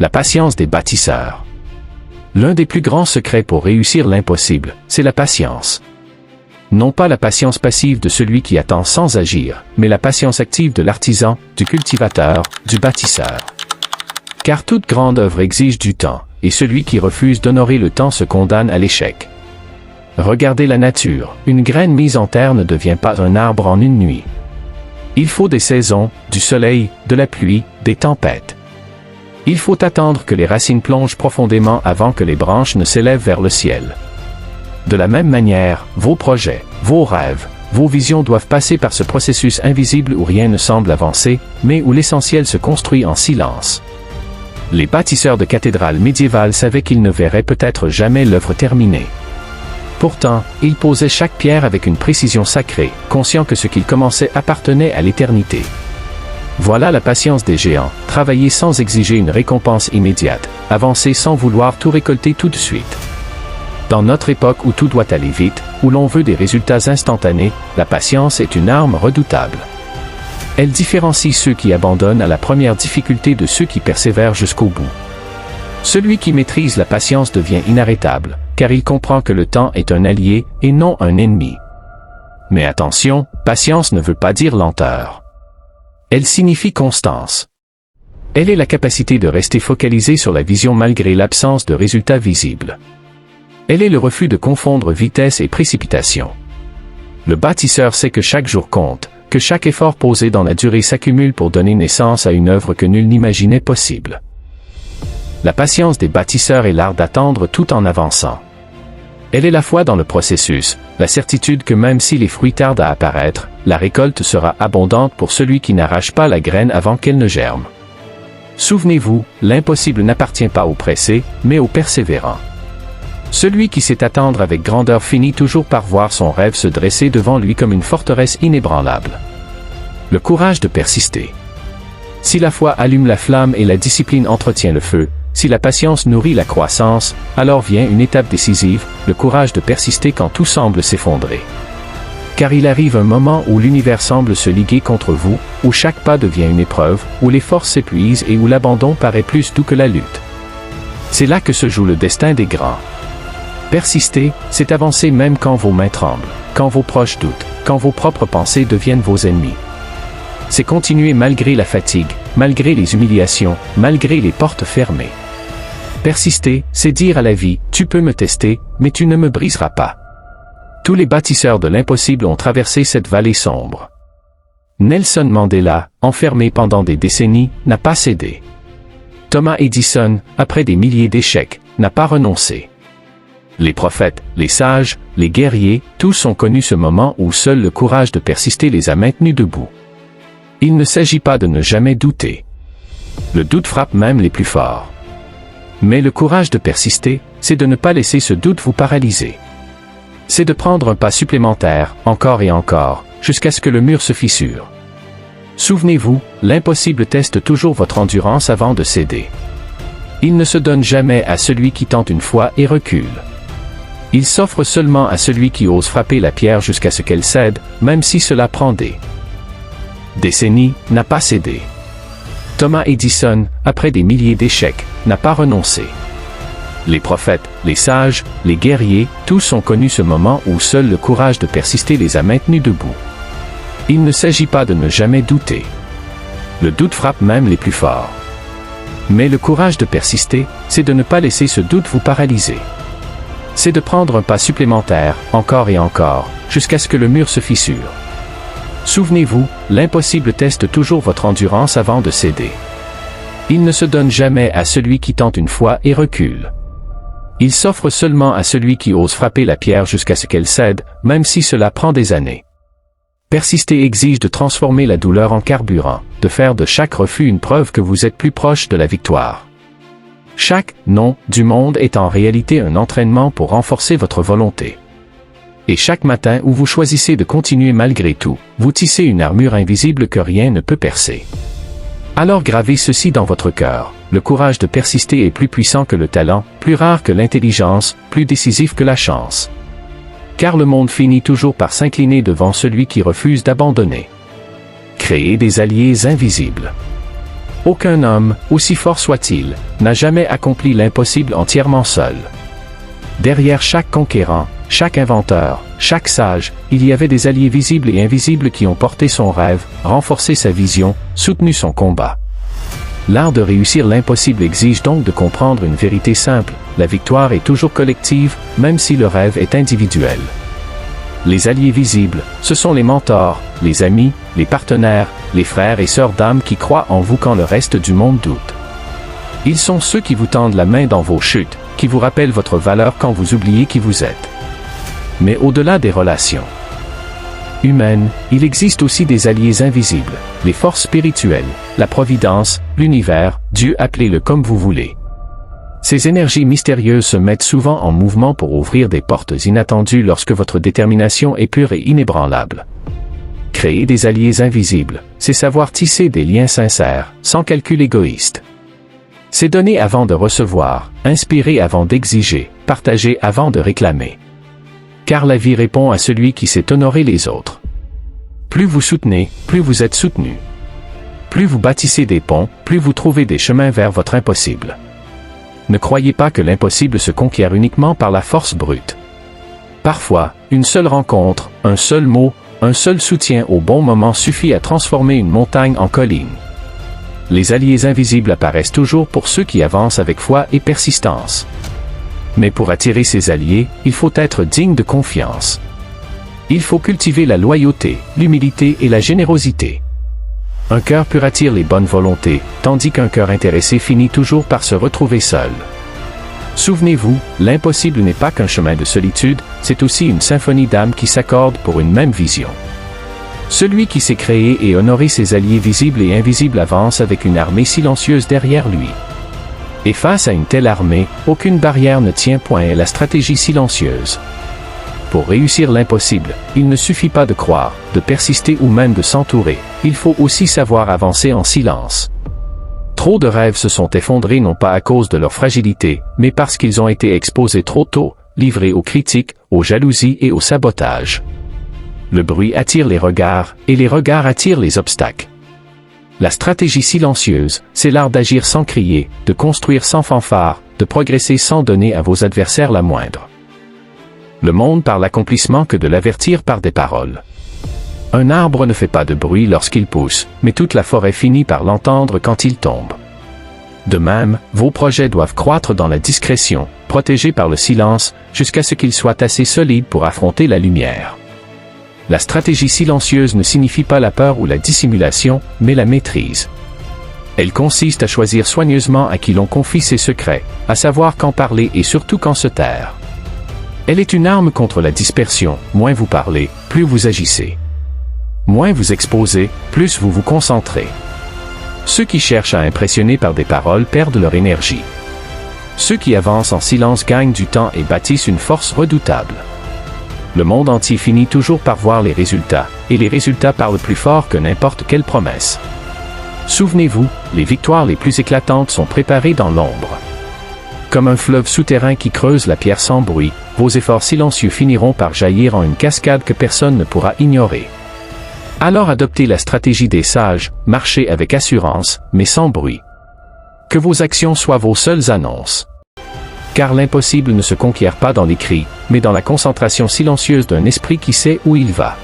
La patience des bâtisseurs. L'un des plus grands secrets pour réussir l'impossible, c'est la patience. Non pas la patience passive de celui qui attend sans agir, mais la patience active de l'artisan, du cultivateur, du bâtisseur. Car toute grande œuvre exige du temps, et celui qui refuse d'honorer le temps se condamne à l'échec. Regardez la nature, une graine mise en terre ne devient pas un arbre en une nuit. Il faut des saisons, du soleil, de la pluie, des tempêtes. Il faut attendre que les racines plongent profondément avant que les branches ne s'élèvent vers le ciel. De la même manière, vos projets, vos rêves, vos visions doivent passer par ce processus invisible où rien ne semble avancer, mais où l'essentiel se construit en silence. Les bâtisseurs de cathédrales médiévales savaient qu'ils ne verraient peut-être jamais l'œuvre terminée. Pourtant, ils posaient chaque pierre avec une précision sacrée, conscients que ce qu'ils commençaient appartenait à l'éternité. Voilà la patience des géants, travailler sans exiger une récompense immédiate, avancer sans vouloir tout récolter tout de suite. Dans notre époque où tout doit aller vite, où l'on veut des résultats instantanés, la patience est une arme redoutable. Elle différencie ceux qui abandonnent à la première difficulté de ceux qui persévèrent jusqu'au bout. Celui qui maîtrise la patience devient inarrêtable, car il comprend que le temps est un allié et non un ennemi. Mais attention, patience ne veut pas dire lenteur. Elle signifie constance. Elle est la capacité de rester focalisé sur la vision malgré l'absence de résultats visibles. Elle est le refus de confondre vitesse et précipitation. Le bâtisseur sait que chaque jour compte, que chaque effort posé dans la durée s'accumule pour donner naissance à une œuvre que nul n'imaginait possible. La patience des bâtisseurs est l'art d'attendre tout en avançant. Elle est la foi dans le processus, la certitude que même si les fruits tardent à apparaître, la récolte sera abondante pour celui qui n'arrache pas la graine avant qu'elle ne germe. Souvenez-vous, l'impossible n'appartient pas aux pressés, mais aux persévérants. Celui qui sait attendre avec grandeur finit toujours par voir son rêve se dresser devant lui comme une forteresse inébranlable. Le courage de persister. Si la foi allume la flamme et la discipline entretient le feu, si la patience nourrit la croissance, alors vient une étape décisive, le courage de persister quand tout semble s'effondrer. Car il arrive un moment où l'univers semble se liguer contre vous, où chaque pas devient une épreuve, où les forces s'épuisent et où l'abandon paraît plus doux que la lutte. C'est là que se joue le destin des grands. Persister, c'est avancer même quand vos mains tremblent, quand vos proches doutent, quand vos propres pensées deviennent vos ennemis. C'est continuer malgré la fatigue, malgré les humiliations, malgré les portes fermées. Persister, c'est dire à la vie, tu peux me tester, mais tu ne me briseras pas. Tous les bâtisseurs de l'impossible ont traversé cette vallée sombre. Nelson Mandela, enfermé pendant des décennies, n'a pas cédé. Thomas Edison, après des milliers d'échecs, n'a pas renoncé. Les prophètes, les sages, les guerriers, tous ont connu ce moment où seul le courage de persister les a maintenus debout. Il ne s'agit pas de ne jamais douter. Le doute frappe même les plus forts. Mais le courage de persister, c'est de ne pas laisser ce doute vous paralyser. C'est de prendre un pas supplémentaire, encore et encore, jusqu'à ce que le mur se fissure. Souvenez-vous, l'impossible teste toujours votre endurance avant de céder. Il ne se donne jamais à celui qui tente une fois et recule. Il s'offre seulement à celui qui ose frapper la pierre jusqu'à ce qu'elle cède, même si cela prend des décennies, n'a pas cédé. Thomas Edison, après des milliers d'échecs, n'a pas renoncé. Les prophètes, les sages, les guerriers, tous ont connu ce moment où seul le courage de persister les a maintenus debout. Il ne s'agit pas de ne jamais douter. Le doute frappe même les plus forts. Mais le courage de persister, c'est de ne pas laisser ce doute vous paralyser. C'est de prendre un pas supplémentaire, encore et encore, jusqu'à ce que le mur se fissure. Souvenez-vous, l'impossible teste toujours votre endurance avant de céder. Il ne se donne jamais à celui qui tente une fois et recule. Il s'offre seulement à celui qui ose frapper la pierre jusqu'à ce qu'elle cède, même si cela prend des années. Persister exige de transformer la douleur en carburant, de faire de chaque refus une preuve que vous êtes plus proche de la victoire. Chaque « non » du monde est en réalité un entraînement pour renforcer votre volonté. Et chaque matin où vous choisissez de continuer malgré tout, vous tissez une armure invisible que rien ne peut percer. Alors gravez ceci dans votre cœur, le courage de persister est plus puissant que le talent, plus rare que l'intelligence, plus décisif que la chance. Car le monde finit toujours par s'incliner devant celui qui refuse d'abandonner. Créez des alliés invisibles. Aucun homme, aussi fort soit-il, n'a jamais accompli l'impossible entièrement seul. Derrière chaque conquérant, chaque inventeur, chaque sage, il y avait des alliés visibles et invisibles qui ont porté son rêve, renforcé sa vision, soutenu son combat. L'art de réussir l'impossible exige donc de comprendre une vérité simple, la victoire est toujours collective, même si le rêve est individuel. Les alliés visibles, ce sont les mentors, les amis, les partenaires, les frères et sœurs d'âme qui croient en vous quand le reste du monde doute. Ils sont ceux qui vous tendent la main dans vos chutes, qui vous rappellent votre valeur quand vous oubliez qui vous êtes. Mais au-delà des relations humaines, il existe aussi des alliés invisibles, les forces spirituelles, la providence, l'univers, Dieu, appelez-le comme vous voulez. Ces énergies mystérieuses se mettent souvent en mouvement pour ouvrir des portes inattendues lorsque votre détermination est pure et inébranlable. Créer des alliés invisibles, c'est savoir tisser des liens sincères, sans calcul égoïste. C'est donner avant de recevoir, inspirer avant d'exiger, partager avant de réclamer. Car la vie répond à celui qui sait honorer les autres. Plus vous soutenez, plus vous êtes soutenu. Plus vous bâtissez des ponts, plus vous trouvez des chemins vers votre impossible. Ne croyez pas que l'impossible se conquiert uniquement par la force brute. Parfois, une seule rencontre, un seul mot, un seul soutien au bon moment suffit à transformer une montagne en colline. Les alliés invisibles apparaissent toujours pour ceux qui avancent avec foi et persistance. Mais pour attirer ces alliés, il faut être digne de confiance. Il faut cultiver la loyauté, l'humilité et la générosité. Un cœur pur attire les bonnes volontés, tandis qu'un cœur intéressé finit toujours par se retrouver seul. Souvenez-vous, l'impossible n'est pas qu'un chemin de solitude, c'est aussi une symphonie d'âmes qui s'accordent pour une même vision. Celui qui sait créer et honorer ses alliés visibles et invisibles avance avec une armée silencieuse derrière lui. Et face à une telle armée, aucune barrière ne tient point à la stratégie silencieuse. Pour réussir l'impossible, il ne suffit pas de croire, de persister ou même de s'entourer, il faut aussi savoir avancer en silence. Trop de rêves se sont effondrés non pas à cause de leur fragilité, mais parce qu'ils ont été exposés trop tôt, livrés aux critiques, aux jalousies et au sabotage. Le bruit attire les regards, et les regards attirent les obstacles. La stratégie silencieuse, c'est l'art d'agir sans crier, de construire sans fanfare, de progresser sans donner à vos adversaires la moindre. Le monde par l'accomplissement que de l'avertir par des paroles. Un arbre ne fait pas de bruit lorsqu'il pousse, mais toute la forêt finit par l'entendre quand il tombe. De même, vos projets doivent croître dans la discrétion, protégés par le silence, jusqu'à ce qu'ils soient assez solides pour affronter la lumière. La stratégie silencieuse ne signifie pas la peur ou la dissimulation, mais la maîtrise. Elle consiste à choisir soigneusement à qui l'on confie ses secrets, à savoir quand parler et surtout quand se taire. Elle est une arme contre la dispersion, moins vous parlez, plus vous agissez. Moins vous exposez, plus vous vous concentrez. Ceux qui cherchent à impressionner par des paroles perdent leur énergie. Ceux qui avancent en silence gagnent du temps et bâtissent une force redoutable. Le monde entier finit toujours par voir les résultats, et les résultats parlent plus fort que n'importe quelle promesse. Souvenez-vous, les victoires les plus éclatantes sont préparées dans l'ombre. Comme un fleuve souterrain qui creuse la pierre sans bruit, vos efforts silencieux finiront par jaillir en une cascade que personne ne pourra ignorer. Alors adoptez la stratégie des sages, marchez avec assurance, mais sans bruit. Que vos actions soient vos seules annonces. Car l'impossible ne se conquiert pas dans les cris, mais dans la concentration silencieuse d'un esprit qui sait où il va.